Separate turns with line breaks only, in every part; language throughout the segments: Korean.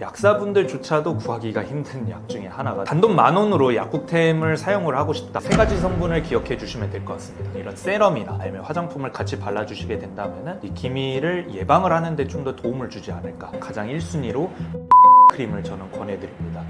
약사분들조차도 구하기가 힘든 약 중에 하나가 단돈 10,000원으로 약국템을 사용을 하고 싶다. 3가지 성분을 기억해 주시면 될 것 같습니다. 이런 세럼이나 아니면 화장품을 같이 발라주시게 된다면 이 기미를 예방을 하는데 좀 더 도움을 주지 않을까. 가장 1순위로 크림을 저는 권해드립니다.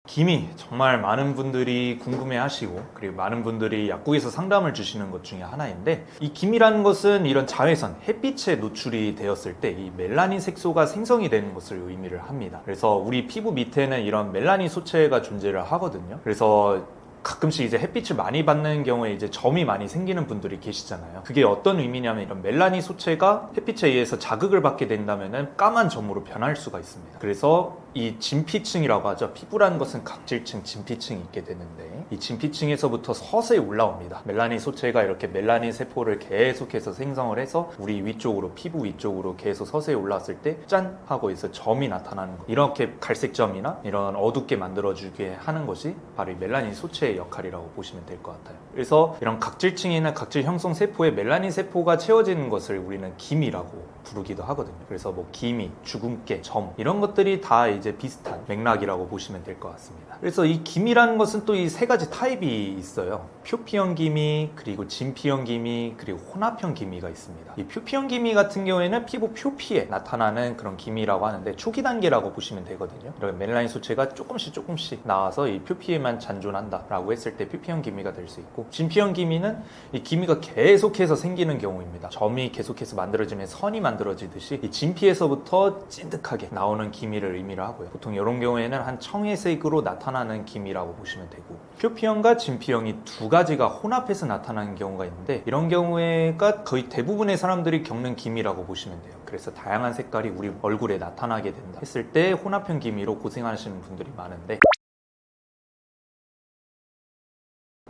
기미 정말 많은 분들이 궁금해하시고 그리고 많은 분들이 약국에서 상담을 주시는 것 중에 하나인데, 이 기미라는 것은 이런 자외선, 햇빛에 노출이 되었을 때 이 멜라닌 색소가 생성이 되는 것을 의미를 합니다. 그래서 우리 피부 밑에는 이런 멜라닌 소체가 존재를 하거든요. 그래서 가끔씩 이제 햇빛을 많이 받는 경우에 이제 점이 많이 생기는 분들이 계시잖아요. 그게 어떤 의미냐면 이런 멜라닌 소체가 햇빛에 의해서 자극을 받게 된다면은 까만 점으로 변할 수가 있습니다. 그래서 이 진피층이라고 하죠. 피부라는 것은 각질층, 진피층이 있게 되는데 이 진피층에서부터 서서히 올라옵니다. 멜라닌 소체가 이렇게 멜라닌 세포를 계속해서 생성을 해서 우리 위쪽으로, 피부 위쪽으로 계속 서서히 올라왔을 때 짠! 하고 있어 점이 나타나는 거. 이렇게 갈색 점이나 이런 어둡게 만들어주게 하는 것이 바로 이 멜라닌 소체의 역할이라고 보시면 될 것 같아요. 그래서 이런 각질층이나 각질 형성 세포에 멜라닌 세포가 채워지는 것을 우리는 기미라고 부르기도 하거든요. 그래서 뭐 기미, 주근깨, 점 이런 것들이 다 이제 비슷한 맥락이라고 보시면 될 것 같습니다. 그래서 이 기미라는 것은 또 이 3가지 타입이 있어요. 표피형 기미, 그리고 진피형 기미, 그리고 혼합형 기미가 있습니다. 이 표피형 기미 같은 경우에는 피부 표피에 나타나는 그런 기미라고 하는데 초기 단계라고 보시면 되거든요. 이런 멜라닌 소체가 조금씩 나와서 이 표피에만 잔존한다 라고 했을 때 표피형 기미가 될 수 있고, 진피형 기미는 이 기미가 계속해서 생기는 경우입니다. 점이 계속해서 만들어지면 선이 만들어지듯이 이 진피에서부터 찐득하게 나오는 기미를 의미를 하고요. 보통 이런 경우에는 한 청회색으로 나타나는 기미라고 보시면 되고, 표피형과 진피형이 2가지가 혼합해서 나타나는 경우가 있는데 이런 경우가 거의 대부분의 사람들이 겪는 기미라고 보시면 돼요. 그래서 다양한 색깔이 우리 얼굴에 나타나게 된다 했을 때 혼합형 기미로 고생하시는 분들이 많은데,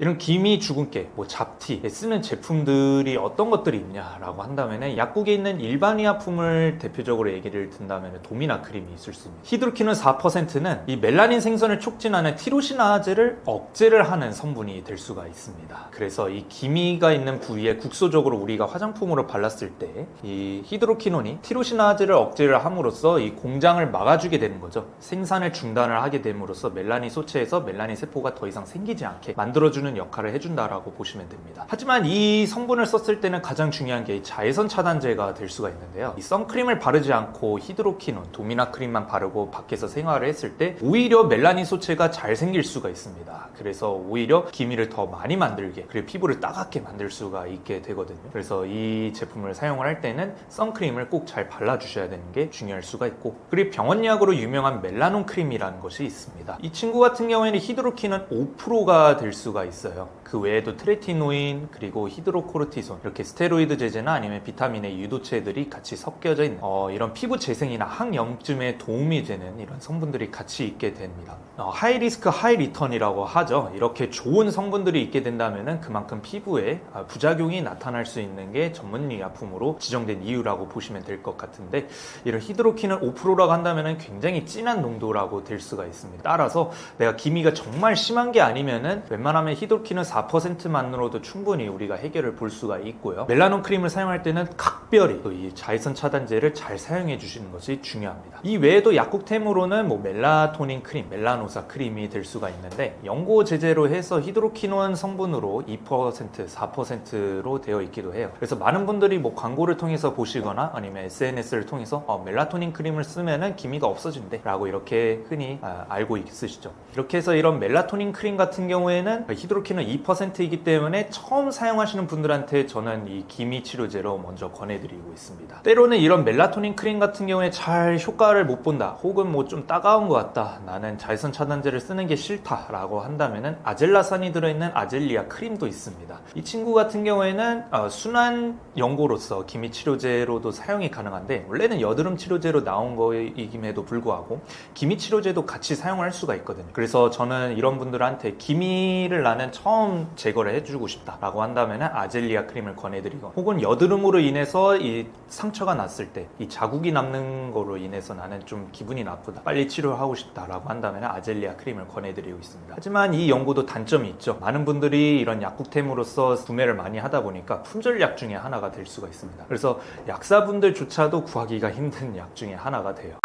이런 기미, 주근깨, 뭐 잡티에 쓰는 제품들이 어떤 것들이 있냐라고 한다면 약국에 있는 일반 의약품을 대표적으로 얘기를 든다면 도미나 크림이 있을 수 있습니다. 히드로키논 4%는 이 멜라닌 생성을 촉진하는 티로시나아제를 억제를 하는 성분이 될 수가 있습니다. 그래서 이 기미가 있는 부위에 국소적으로 우리가 화장품으로 발랐을 때 이 히드로키논이 티로시나아제를 억제를 함으로써 이 공장을 막아주게 되는 거죠. 생산을 중단을 하게 됨으로써 멜라닌 소체에서 멜라닌 세포가 더 이상 생기지 않게 만들어주는 역할을 해준다라고 보시면 됩니다. 하지만 이 성분을 썼을 때는 가장 중요한 게 자외선 차단제가 될 수가 있는데요. 이 선크림을 바르지 않고 히드로키논, 도미나 크림만 바르고 밖에서 생활을 했을 때 오히려 멜라닌 소체가 잘 생길 수가 있습니다. 그래서 오히려 기미를 더 많이 만들게, 그리고 피부를 따갑게 만들 수가 있게 되거든요. 그래서 이 제품을 사용을 할 때는 선크림을 꼭 잘 발라주셔야 되는 게 중요할 수가 있고, 그리고 병원약으로 유명한 멜라논 크림이라는 것이 있습니다. 이 친구 같은 경우에는 히드로키논 5%가 될 수가 있어요. 그 외에도 트레티노인, 그리고 히드로코르티손, 이렇게 스테로이드 제제나 아니면 비타민의 유도체들이 같이 섞여져 있는 이런 피부 재생이나 항염증에 도움이 되는 이런 성분들이 같이 있게 됩니다. 하이 리스크 하이 리턴이라고 하죠. 이렇게 좋은 성분들이 있게 된다면 그만큼 피부에 부작용이 나타날 수 있는 게 전문의약품으로 지정된 이유라고 보시면 될 것 같은데, 이런 히드로키논 5%라고 한다면 굉장히 진한 농도라고 될 수가 있습니다. 따라서 내가 기미가 정말 심한 게 아니면은 웬만하면 히드로키논 4%만으로도 충분히 우리가 해결을 볼 수가 있고요. 멜라논 크림을 사용할 때는 각별히 또 이 자외선 차단제를 잘 사용해 주시는 것이 중요합니다. 이 외에도 약국템으로는 뭐 멜라토닌 크림, 멜라노사 크림이 될 수가 있는데 연고 제제로 해서 히드로키논 성분으로 2%, 4%로 되어 있기도 해요. 그래서 많은 분들이 뭐 광고를 통해서 보시거나 아니면 SNS를 통해서 멜라토닌 크림을 쓰면은 기미가 없어진대 라고 이렇게 흔히 알고 있으시죠. 이렇게 해서 이런 멜라토닌 크림 같은 경우에는 히드로키논 2%이기 때문에 처음 사용하시는 분들한테 저는 이 기미 치료제로 먼저 권해드리고 있습니다. 때로는 이런 멜라토닌 크림 같은 경우에 잘 효과를 못 본다, 혹은 뭐 좀 따가운 것 같다, 나는 자외선 차단제를 쓰는 게 싫다 라고 한다면은 아젤라산이 들어있는 아젤리아 크림도 있습니다. 이 친구 같은 경우에는 순한 연고로서 기미 치료제로도 사용이 가능한데, 원래는 여드름 치료제로 나온 거임에도 불구하고 기미 치료제도 같이 사용할 수가 있거든요. 그래서 저는 이런 분들한테 기미를 나는 나는 처음 제거를 해주고 싶다라고 한다면 아젤리아 크림을 권해드리고, 혹은 여드름으로 인해서 이 상처가 났을 때 이 자국이 남는 거로 인해서 나는 좀 기분이 나쁘다, 빨리 치료하고 싶다라고 한다면 아젤리아 크림을 권해드리고 있습니다. 하지만 이 연고도 단점이 있죠. 많은 분들이 이런 약국템으로서 구매를 많이 하다 보니까 품절약 중에 하나가 될 수가 있습니다. 그래서 약사분들조차도 구하기가 힘든 약 중에 하나가 돼요.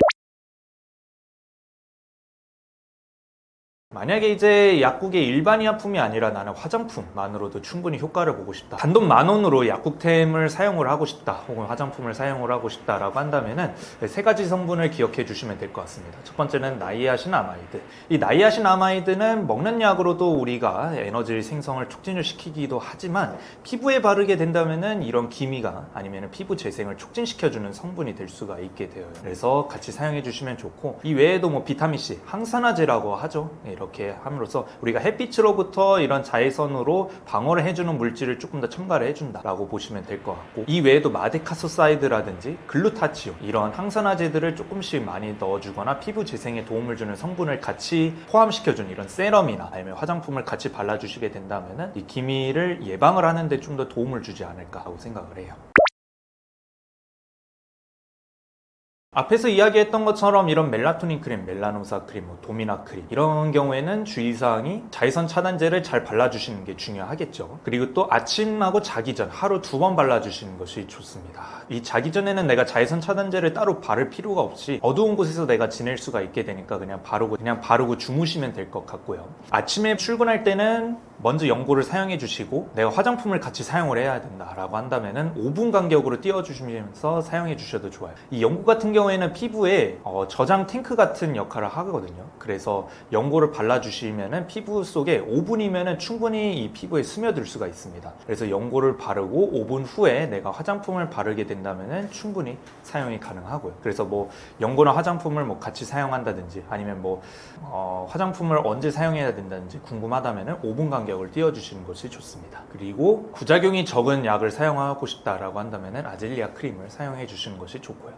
만약에 이제 약국의 일반의약품이 아니라 나는 화장품만으로도 충분히 효과를 보고 싶다, 단돈 10,000원으로 약국템을 사용을 하고 싶다, 혹은 화장품을 사용을 하고 싶다라고 한다면은 세 가지 성분을 기억해 주시면 될 것 같습니다. 첫 번째는 나이아신아마이드. 이 나이아신아마이드는 먹는 약으로도 우리가 에너지 생성을 촉진을 시키기도 하지만 피부에 바르게 된다면은 이런 기미가 아니면 피부 재생을 촉진시켜주는 성분이 될 수가 있게 되어요. 그래서 같이 사용해 주시면 좋고, 이 외에도 뭐 비타민C, 항산화제라고 하죠. 이렇게 함으로써 우리가 햇빛으로부터 이런 자외선으로 방어를 해주는 물질을 조금 더 첨가를 해준다라고 보시면 될 것 같고, 이 외에도 마데카소사이드라든지 글루타치온, 이런 항산화제들을 조금씩 많이 넣어주거나 피부 재생에 도움을 주는 성분을 같이 포함시켜주는 이런 세럼이나 아니면 화장품을 같이 발라주시게 된다면 이 기미를 예방을 하는데 좀 더 도움을 주지 않을까 하고 생각을 해요. 앞에서 이야기했던 것처럼 이런 멜라토닌 크림, 멜라노사 크림, 도미나 크림, 이런 경우에는 주의사항이 자외선 차단제를 잘 발라주시는 게 중요하겠죠. 그리고 또 아침하고 자기 전 하루 2번 발라주시는 것이 좋습니다. 이 자기 전에는 내가 자외선 차단제를 따로 바를 필요가 없이 어두운 곳에서 내가 지낼 수가 있게 되니까 그냥 바르고 주무시면 될 것 같고요. 아침에 출근할 때는 먼저 연고를 사용해 주시고, 내가 화장품을 같이 사용을 해야 된다라고 한다면은 5분 간격으로 띄워주시면서 사용해 주셔도 좋아요. 이 연고 같은 경우에는 피부에 저장 탱크 같은 역할을 하거든요. 그래서 연고를 발라주시면은 피부 속에 5분이면은 충분히 이 피부에 스며들 수가 있습니다. 그래서 연고를 바르고 5분 후에 내가 화장품을 바르게 된다면은 충분히 사용이 가능하고요. 그래서 뭐 연고나 화장품을 뭐 같이 사용한다든지 아니면 뭐 화장품을 언제 사용해야 된다든지 궁금하다면은 5분 간격을 띄워주시는 것이 좋습니다. 그리고 부작용이 적은 약을 사용하고 싶다라고 한다면은 아젤리아 크림을 사용해 주시는 것이 좋고요.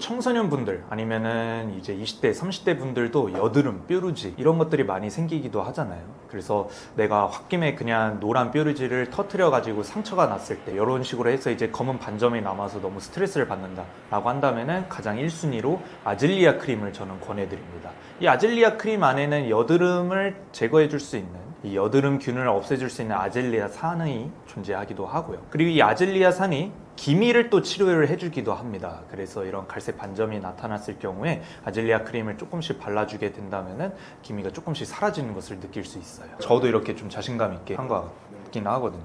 청소년분들 아니면은 이제 20대, 30대 분들도 여드름, 뾰루지 이런 것들이 많이 생기기도 하잖아요. 그래서 내가 홧김에 그냥 노란 뾰루지를 터트려 가지고 상처가 났을 때 이런 식으로 해서 이제 검은 반점이 남아서 너무 스트레스를 받는다 라고 한다면은 가장 1순위로 아젤리아 크림을 저는 권해드립니다. 이 아젤리아 크림 안에는 여드름을 제거해 줄 수 있는, 이 여드름균을 없애줄 수 있는 아젤리아산이 존재하기도 하고요. 그리고 이 아젤리아산이 기미를 또 치료를 해주기도 합니다. 그래서 이런 갈색 반점이 나타났을 경우에 아젤리아 크림을 조금씩 발라주게 된다면은 기미가 조금씩 사라지는 것을 느낄 수 있어요. 저도 이렇게 좀 자신감 있게 한 것 같긴 하거든요.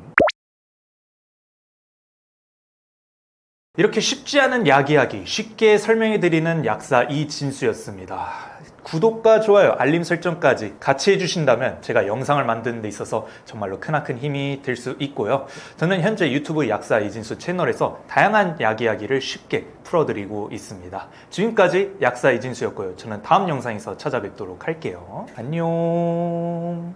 이렇게 쉽지 않은 약 이야기 쉽게 설명해드리는 약사 이진수였습니다. 구독과 좋아요, 알림 설정까지 같이 해주신다면 제가 영상을 만드는 데 있어서 정말로 크나큰 힘이 될 수 있고요. 저는 현재 유튜브 약사 이진수 채널에서 다양한 약 이야기를 쉽게 풀어드리고 있습니다. 지금까지 약사 이진수였고요. 저는 다음 영상에서 찾아뵙도록 할게요. 안녕.